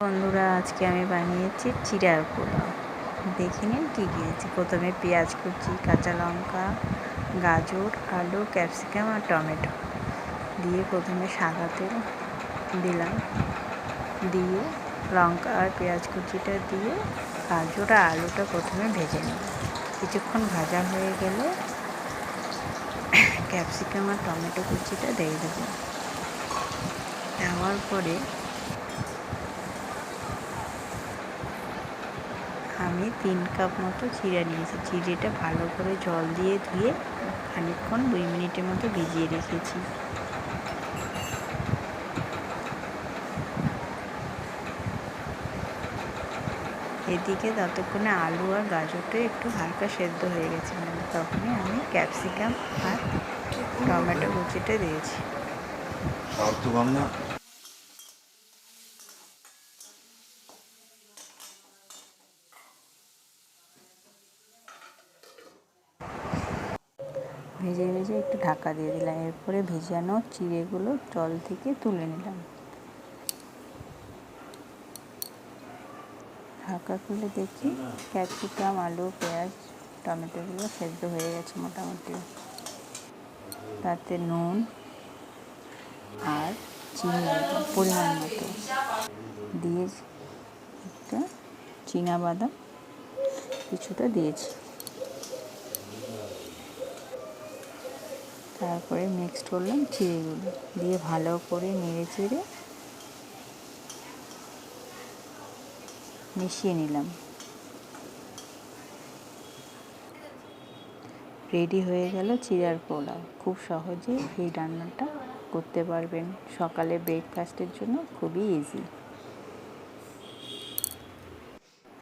বন্ধুরা, আজকে আমি বানিয়েছি চিড়ার পোলাও। দেখে নিন কী দিয়েছি। প্রথমে পেঁয়াজ কুচি, কাঁচা লঙ্কা, গাজর, আলু, ক্যাপসিকাম আর টমেটো দিয়ে প্রথমে সাদা তেল দিলাম, দিয়ে লঙ্কা আর পেঁয়াজ কুচিটা দিয়ে গাজর আর আলুটা প্রথমে ভেজে নিলাম। কিছুক্ষণ ভাজা হয়ে গেলে ক্যাপসিকাম আর টমেটো কুচিটা দিয়ে দেবো। দেওয়ার পরে আমি 3 কাপ মতো চিড়া নিয়েছি। চিড়েটা ভালো করে জল দিয়ে ধুয়ে খানিকক্ষণ 2 মিনিটের মতো ভিজিয়ে রেখেছি। এদিকে ততক্ষণে আলু আর গাজরটা একটু হালকা সেদ্ধ হয়ে গেছে, তখনই আমি ক্যাপসিকাম আর টমেটো কুচিটা দিয়েছি। ভেজে ভেজে একটু ঢাকা দিয়ে দিলাম। এরপরে ভেজানো চিড়েগুলো জল থেকে তুলে নিলাম। ঢাকা খুলে দেখি ক্যাপসিকাম, আলু, পেঁয়াজ, টমেটোগুলো সেদ্ধ হয়ে গেছে মোটামুটি। তাতে নুন আর চিনি পরিমাণ মতো দিয়ে একটা চীনাবাদাম কিছুটা দিয়েছি। তারপরে মিক্সড করলাম চিড়েগুলো দিয়ে ভালো করে নেড়ে চেড়ে মিশিয়ে নিলাম। রেডি হয়ে গেল চিড়ার পোলাও। খুব সহজে এই রান্নাটা করতে পারবেন। সকালে ব্রেকফাস্টের জন্য খুবই ইজি।